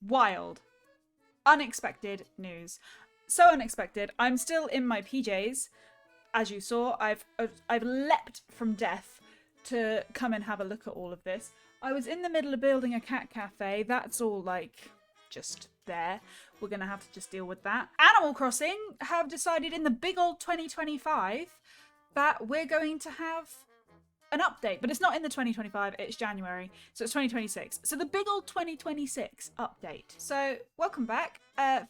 Wild. Unexpected news. So unexpected. I'm still in my PJs. As you saw, I've leapt from death to come and have a look at all of this. I was in the middle of building a cat cafe. That's all like just there. We're going to have to just deal with that. Animal Crossing have decided in the big old 2025 that we're going to have an update, but it's not in the 2025, it's January, so it's 2026. So the big old 2026 update. So welcome back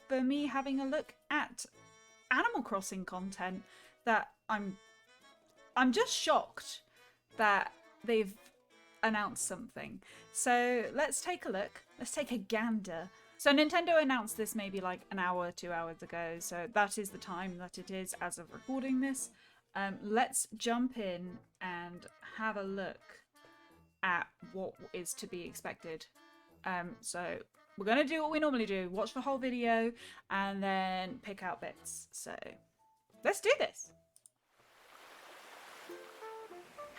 for me having a look at Animal Crossing content that I'm just shocked that they've announced something. So let's take a look. Let's take a gander. So Nintendo announced this maybe like an hour, 2 hours ago. So that is the time that it is as of recording this. Let's jump in and have a look at what is to be expected. So we're going to do what we normally do. Watch the whole video and then pick out bits. So let's do this.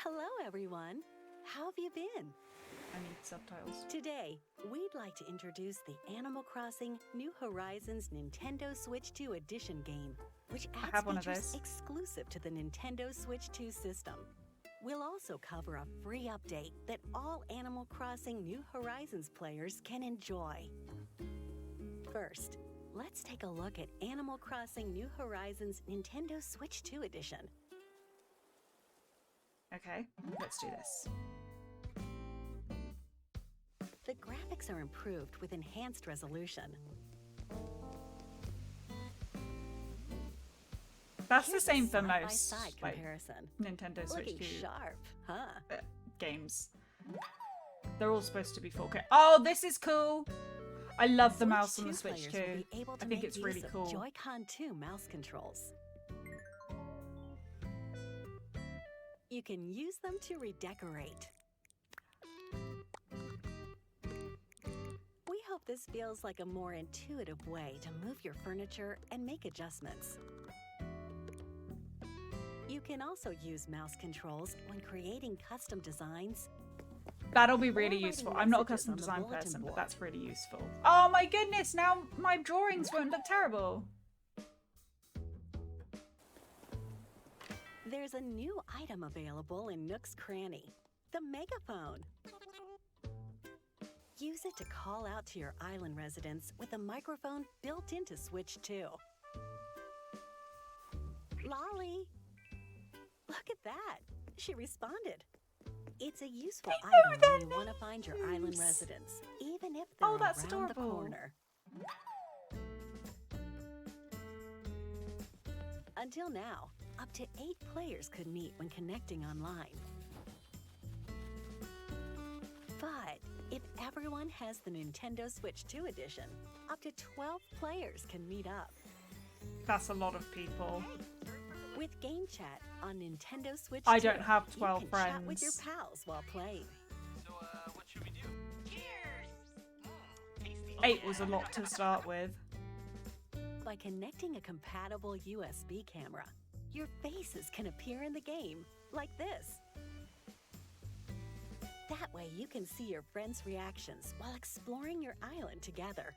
Hello, everyone. How have you been? I need subtitles. Today, we'd like to introduce the Animal Crossing New Horizons Nintendo Switch 2 Edition game, which adds features exclusive to the Nintendo Switch 2 system. We'll also cover a free update that all Animal Crossing New Horizons players can enjoy. First, let's take a look at Animal Crossing New Horizons Nintendo Switch 2 Edition. Okay, let's do this. The graphics are improved with enhanced resolution. That's the same for most like, comparison. Nintendo Switch 2 sharp, huh? Games. They're all supposed to be 4K. Oh, this is cool. I love the mouse on the Switch 2. I think it's really cool. Joy-Con 2 mouse controls. You can use them to redecorate. We hope this feels like a more intuitive way to move your furniture and make adjustments. You can also use mouse controls when creating custom designs. That'll be really useful. I'm not a custom design person, but that's really useful. Oh my goodness, now my drawings won't look terrible. There's a new item available in Nook's Cranny, the megaphone. Use it to call out to your island residents with a microphone built into Switch 2. Lolly! Look at that! She responded. It's a useful item when you want to find your island residents, even if they're around the corner. Until now, up to 8 players could meet when connecting online. But if everyone has the Nintendo Switch 2 edition, up to 12 players can meet up. That's a lot of people. With Game Chat on Nintendo Switch 2, I don't have 12 you can friends. Chat with your pals while playing. So, what should we do? Cheers! 8 was a lot to start with. By connecting a compatible USB camera, your faces can appear in the game, like this. That way you can see your friends' reactions while exploring your island together.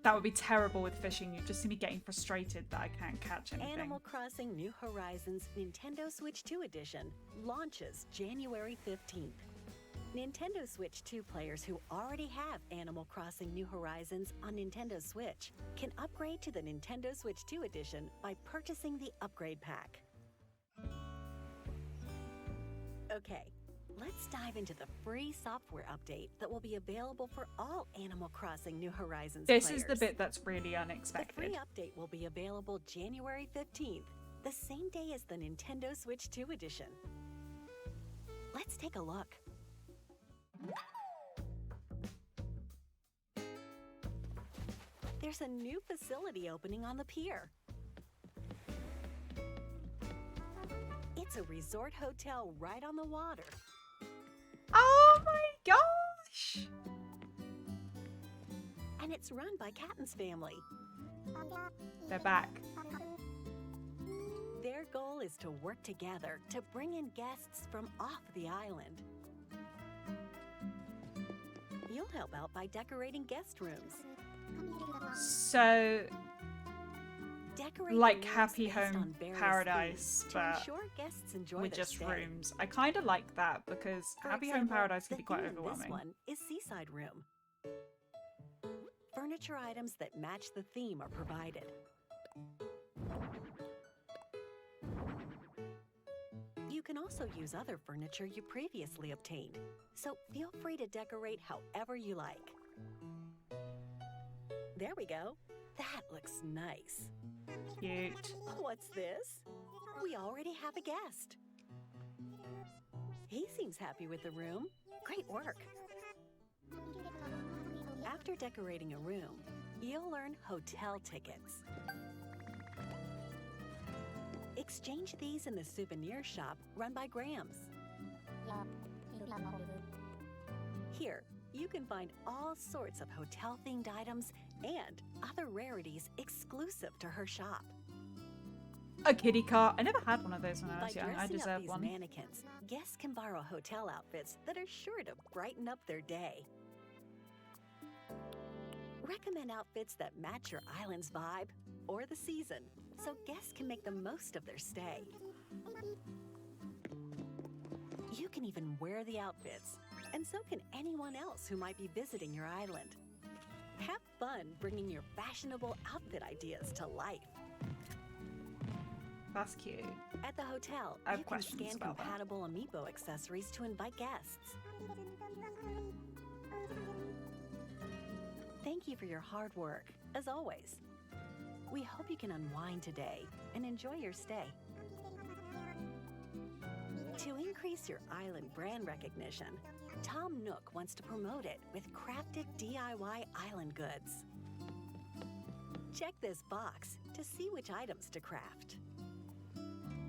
That would be terrible with fishing. You'd just see me getting frustrated that I can't catch anything. Animal Crossing New Horizons Nintendo Switch 2 Edition launches January 15th. Nintendo Switch 2 players who already have Animal Crossing New Horizons on Nintendo Switch can upgrade to the Nintendo Switch 2 Edition by purchasing the upgrade pack. Okay, let's dive into the free software update that will be available for all Animal Crossing New Horizons players. This is the bit that's really unexpected. The free update will be available January 15th, the same day as the Nintendo Switch 2 Edition. Let's take a look. There's a new facility opening on the pier. It's a resort hotel right on the water. Oh my gosh! And it's run by Catton's family. They're back. Their goal is to work together to bring in guests from off the island. You'll help out by decorating guest rooms. So, Decorate like the rooms Happy based Home on various Paradise, themes but to ensure guests enjoy with their just stay. rooms. I kind of like that because For Happy Home example, Paradise can the be quite theme in overwhelming. This one is Seaside Room. Furniture items that match the theme are provided. You can also use other furniture you previously obtained, so feel free to decorate however you like. There we go. That looks nice. Cute. What's this? We already have a guest. He seems happy with the room. Great work. After decorating a room, you'll earn hotel tickets. Exchange these in the souvenir shop run by Grams. Here, you can find all sorts of hotel-themed items and other rarities exclusive to her shop. A kitty car. I never had one of those when I By was young. I dressing up deserve these one. mannequins, guests can borrow hotel outfits that are sure to brighten up their day. Recommend outfits that match your island's vibe or the season, so guests can make the most of their stay. You can even wear the outfits, and so can anyone else who might be visiting your island. Have fun bringing your fashionable outfit ideas to life. That's cute. At the hotel, I have you can questions scan about that. compatible amiibo accessories to invite guests. Thank you for your hard work, as always. We hope you can unwind today and enjoy your stay. To increase your island brand recognition, Tom Nook wants to promote it with crafted DIY island goods. Check this box to see which items to craft.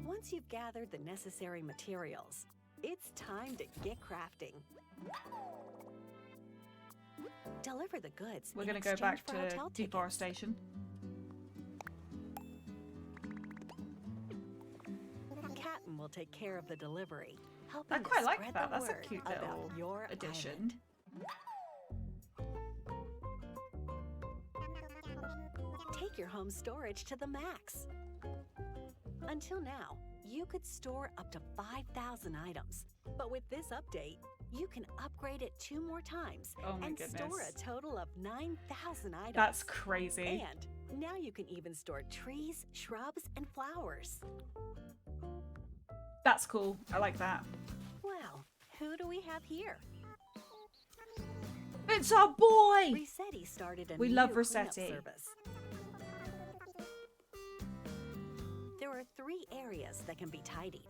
Once you've gathered the necessary materials, it's time to get crafting. Deliver the goods. We're in going to go exchange back for to hotel tickets. deforestation. Captain will take care of the delivery, helping I to quite like spread that. the That's a word cute about little your addition. island. Take your home storage to the max. Until now, you could store up to 5,000 items, but with this update, you can upgrade it 2 more times Oh my and goodness. store a total of 9,000 items. That's crazy. And now you can even store trees, shrubs, and flowers. That's cool. I like that. Well, who do we have here? It's our boy! Rossetti started a We new love cleanup Rossetti. service. There are 3 areas that can be tidied.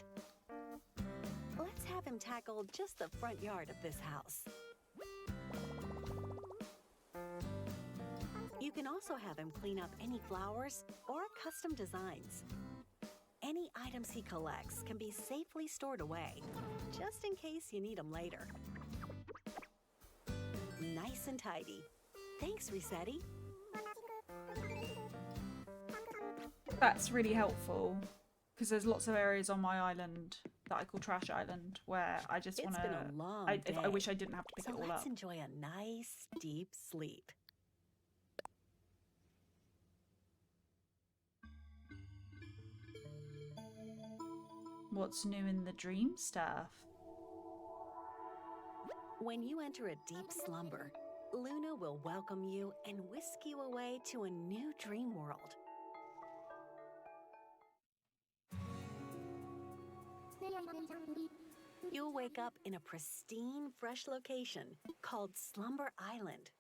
Let's have him tackle just the front yard of this house. You can also have him clean up any flowers or custom designs. Any items he collects can be safely stored away, just in case you need them later. Nice and tidy. Thanks, Rossetti. That's really helpful because there's lots of areas on my island that I call Trash Island where I just It's want been a long I day. wish I didn't have to pick So it all let's up. enjoy a nice, deep sleep. What's new in the dream stuff? When you enter a deep slumber, Luna will welcome you and whisk you away to a new dream world. You'll wake up in a pristine, fresh location called Slumber Island.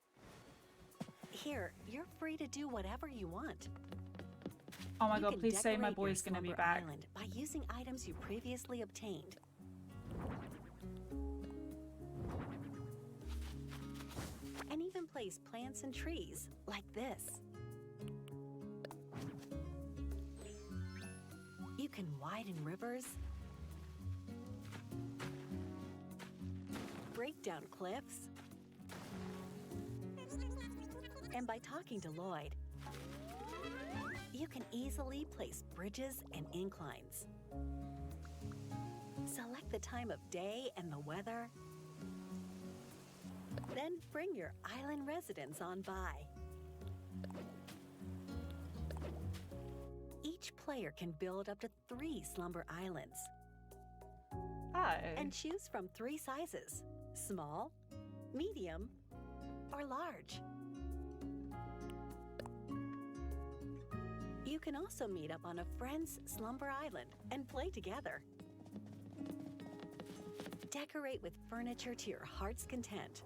Here, you're free to do whatever you want. Oh my You god, can please say my decorate your boy's gonna be Slumber back. Island by using items you previously obtained. And even place plants and trees like this. You can widen rivers, break down cliffs, and by talking to Lloyd, you can easily place bridges and inclines. Select the time of day and the weather, Then bring your island residents on by. Each player can build up to 3 Slumber Islands. Oh. And choose from 3 sizes: small, medium, or large. You can also meet up on a friend's Slumber Island and play together. Decorate with furniture to your heart's content.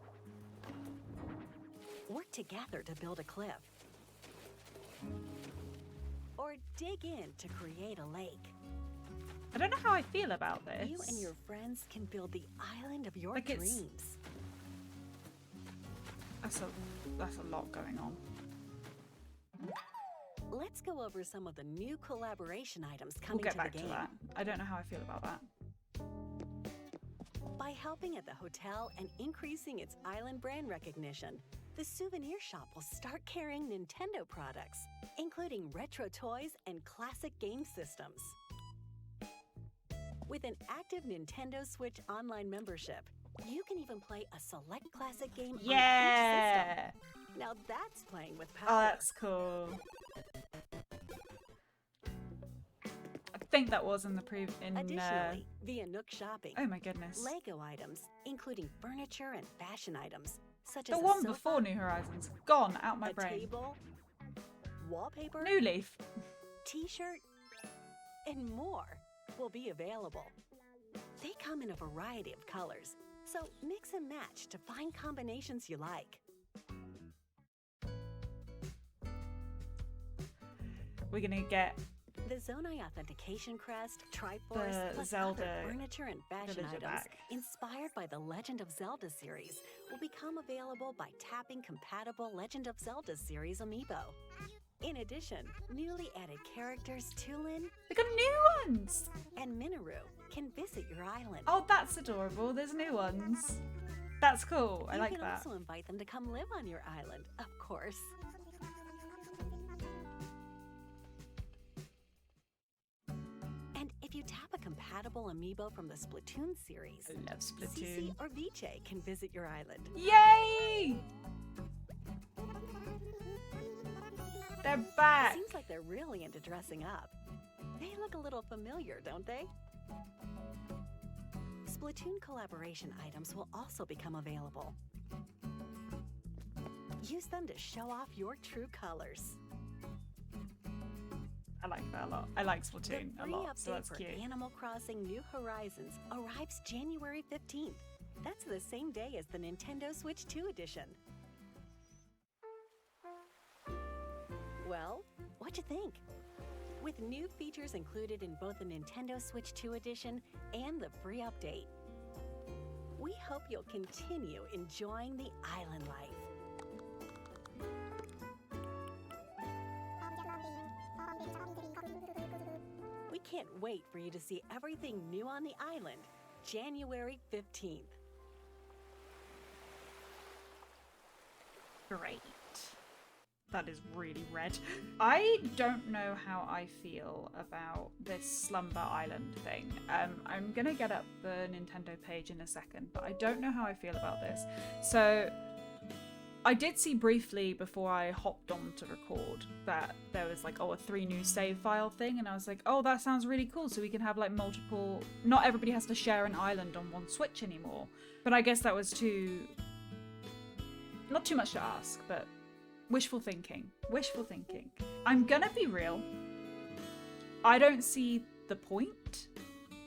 Work together to build a cliff. Or dig in to create a lake. I don't know how I feel about this. You and your friends can build the island of your Like dreams. That's a lot going on. Let's go over some of the new collaboration items We'll coming get to back the to game. that. I don't know how I feel about that. By helping at the hotel and increasing its island brand recognition, the souvenir shop will start carrying Nintendo products, including retro toys and classic game systems. With an active Nintendo Switch online membership, you can even play a select classic game on each Yeah! system. Now that's playing with power. Oh, that's cool. I think that was in the Additionally, via Nook Shopping, oh my goodness. Lego items, including furniture and fashion items, such The as a one sofa, before New Horizons. Gone out my a brain. table, wallpaper, New Leaf. t-shirt, and more will be available. They come in a variety of colors, so mix and match to find combinations you like. We're gonna get The Zonai Authentication Crest, Triforce, The plus Zelda other furniture and fashion Villager items back. inspired by the Legend of Zelda series will become available by tapping compatible Legend of Zelda series amiibo. In addition, newly added characters Tulin we got new ones. and Minoru can visit your island. Oh, that's adorable. There's new ones. That's cool. I like You can that. also invite them to come live on your island, of course. And if you tap a compatible amiibo from the Splatoon series, I love Cece Splatoon. or Viche can visit your island. Yay! They're back. Seems like they're really into dressing up. They look a little familiar, don't they? Splatoon collaboration items will also become available. Use them to show off your true colors. I like that a lot. I like The Splatoon a free lot, so update that's for cute. Animal Crossing New Horizons arrives January 15th. That's the same day as the Nintendo Switch 2 edition. Well, what'd you think? With new features included in both the Nintendo Switch 2 edition and the free update, we hope you'll continue enjoying the island life. We can't wait for you to see everything new on the island, January 15th. Great. That is really red. I don't know how I feel about this Slumber Island thing. I'm gonna get up the Nintendo page in a second, but I don't know how I feel about this. So I did see briefly before I hopped on to record that there was like, oh, a 3 new save file thing, and I was like, oh, that sounds really cool. So we can have like multiple, not everybody has to share an island on one Switch anymore. But I guess that was not too much to ask, but wishful thinking. Wishful thinking. I'm gonna be real. I don't see the point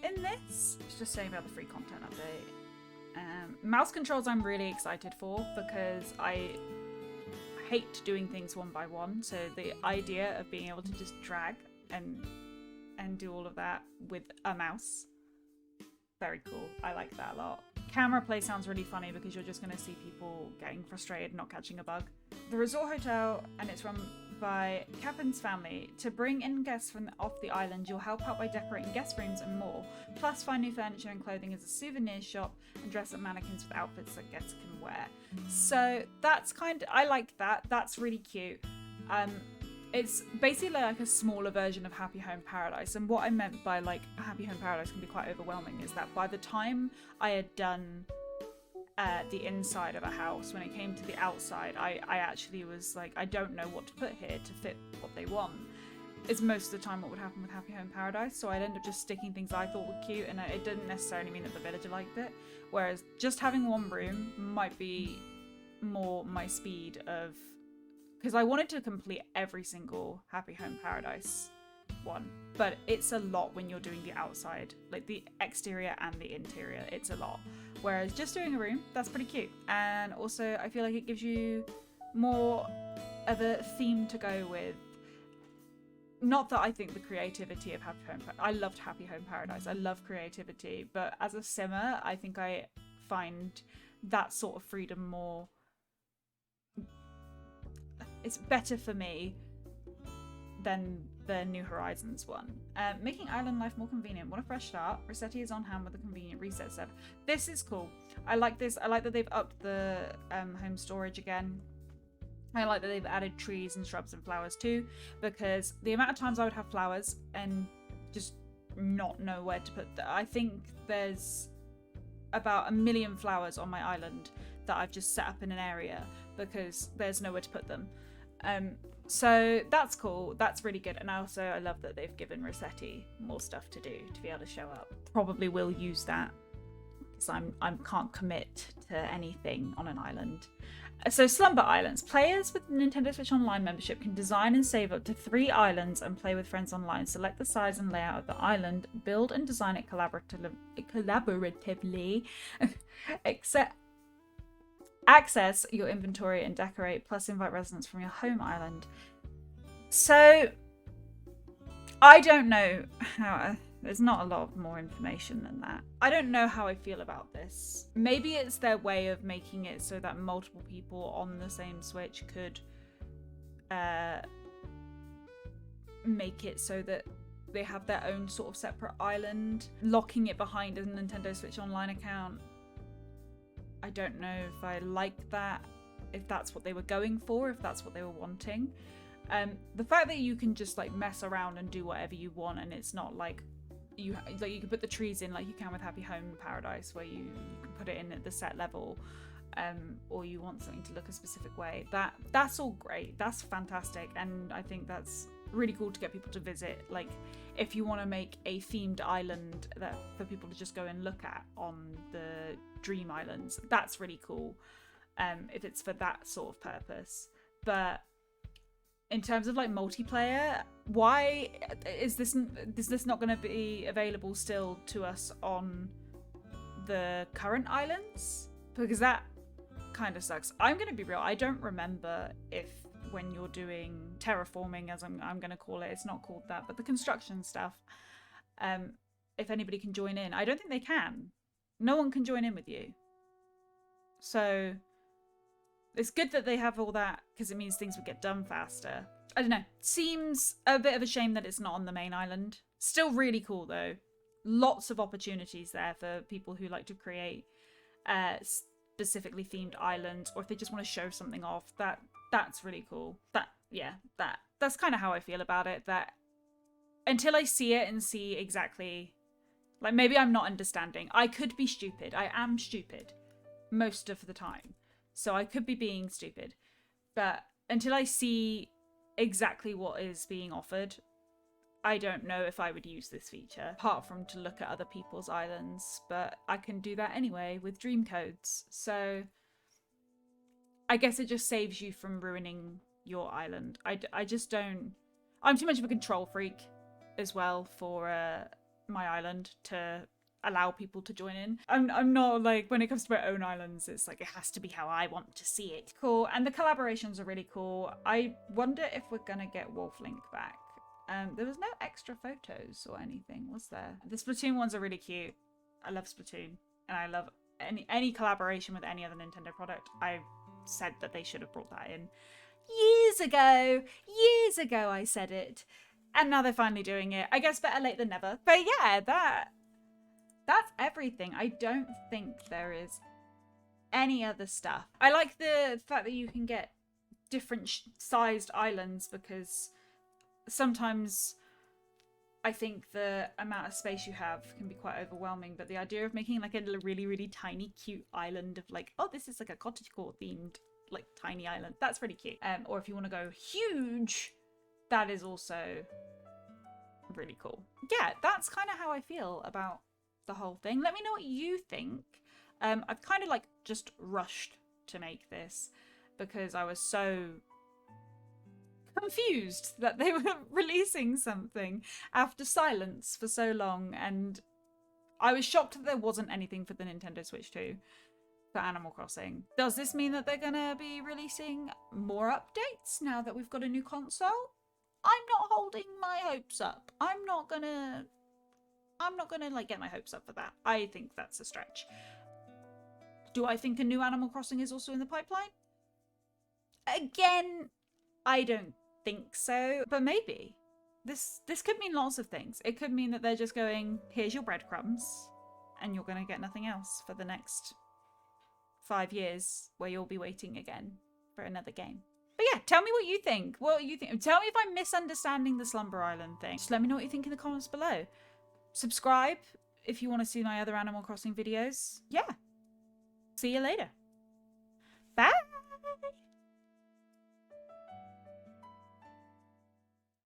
in this. It's just saying about the free content update. Mouse controls I'm really excited for because I hate doing things one by one. So the idea of being able to just drag and do all of that with a mouse, very cool. I like that a lot. Camera play sounds really funny because you're just going to see people getting frustrated not catching a bug. The Resort Hotel, and it's run by Catherine's family. To bring in guests from off the island, you'll help out by decorating guest rooms and more. Plus, find new furniture and clothing as a souvenir shop and dress up mannequins with outfits that guests can wear. So that's I like that. That's really cute. It's basically like a smaller version of Happy Home Paradise. And what I meant by like Happy Home Paradise can be quite overwhelming is that by the time I had done the inside of a house. When it came to the outside, I actually was like, I don't know what to put here to fit what they want. It's most of the time what would happen with Happy Home Paradise, so I'd end up just sticking things I thought were cute, and it didn't necessarily mean that the villager liked it. Whereas just having one room might be more my speed of, because I wanted to complete every single Happy Home Paradise one, but it's a lot when you're doing the outside, like the exterior and the interior. It's a lot. Whereas just doing a room, that's pretty cute, and also I feel like it gives you more of a theme to go with. Not that I think the creativity of Happy Home I loved Happy Home Paradise. I love creativity, but as a simmer, I think I find that sort of freedom more. It's better for me than the New Horizons one. Making island life more convenient. Want a fresh start? Rossetti is on hand with a convenient reset set. This is cool. I like this. I like that they've upped the home storage again. I like that they've added trees and shrubs and flowers too, because the amount of times I would have flowers and just not know where to put them. I think there's about 1 million flowers on my island that I've just set up in an area because there's nowhere to put them. So that's cool. That's really good. And also I love that they've given Rossetti more stuff to do to be able to show up. Probably will use that because I can't commit to anything on an island. So Slumber Islands. Players with Nintendo Switch Online membership can design and save up to 3 islands and play with friends online. Select the size and layout of the island, build and design it collaboratively, access your inventory and decorate, plus invite residents from your home island. So I don't know how... There's not a lot of more information than that. I don't know how I feel about this. Maybe it's their way of making it so that multiple people on the same Switch could make it so that they have their own sort of separate island, locking it behind a Nintendo Switch Online account. I don't know if I like that, if that's what they were going for, if that's what they were wanting. The fact that you can just like mess around and do whatever you want, and it's not like you can put the trees in like you can with Happy Home Paradise, where you can put it in at the set level, or you want something to look a specific way. That's all great. That's fantastic, and I think that's really cool to get people to visit. Like, if you want to make a themed island that for people to just go and look at on the Dream Islands, that's really cool. If it's for that sort of purpose, but in terms of like multiplayer, why is this not going to be available still to us on the current islands? Because that kind of sucks. I'm going to be real. I don't remember if when you're doing terraforming, as I'm going to call it, it's not called that, but the construction stuff, if anybody can join in. I don't think they can. No one can join in with you. So it's good that they have all that because it means things would get done faster. I don't know. Seems a bit of a shame that it's not on the main island. Still really cool though. Lots of opportunities there for people who like to create specifically themed islands, or if they just want to show something off. That's really cool. That's kind of how I feel about it. That until I see it and see exactly, like, maybe I'm not understanding. I could be stupid. I am stupid most of the time. So I could be being stupid, but until I see exactly what is being offered, I don't know if I would use this feature, apart from to look at other people's islands, but I can do that anyway with dream codes. So I guess it just saves you from ruining your island. I just don't... I'm too much of a control freak as well for my island to allow people to join in. I'm not like, when it comes to my own islands, it's like it has to be how I want to see it. Cool. And the collaborations are really cool. I wonder if we're gonna get Wolf Link back. There was no extra photos or anything, was there? The Splatoon ones are really cute. I love Splatoon, and I love any collaboration with any other Nintendo product. I said that they should have brought that in years ago I said it, and now they're finally doing it. I guess better late than never. But yeah, that's everything. I don't think there is any other stuff. I like the fact that you can get different sized islands, because sometimes I think the amount of space you have can be quite overwhelming, but the idea of making like a really, really tiny, cute island of like, oh, this is like a cottagecore themed, like tiny island, that's pretty cute. Or if you want to go huge, that is also really cool. Yeah, that's kind of how I feel about the whole thing. Let me know what you think. I've kind of like just rushed to make this because I was so confused that they were releasing something after silence for so long, and I was shocked that there wasn't anything for the Nintendo Switch 2 for Animal Crossing. Does this mean that they're gonna be releasing more updates now that we've got a new console? I'm not holding my hopes up. I'm not gonna like get my hopes up for that. I think that's a stretch. Do I think a new Animal Crossing is also in the pipeline? Again, I don't think so, but maybe. This could mean lots of things. It could mean that they're just going, here's your breadcrumbs, and you're gonna get nothing else for the next 5 years, where you'll be waiting again for another game. But yeah, tell me what you think. What you think? Tell me if I'm misunderstanding the Slumber Island thing. Just let me know what you think in the comments below. Subscribe if you want to see my other Animal Crossing videos. Yeah. See you later. Bye!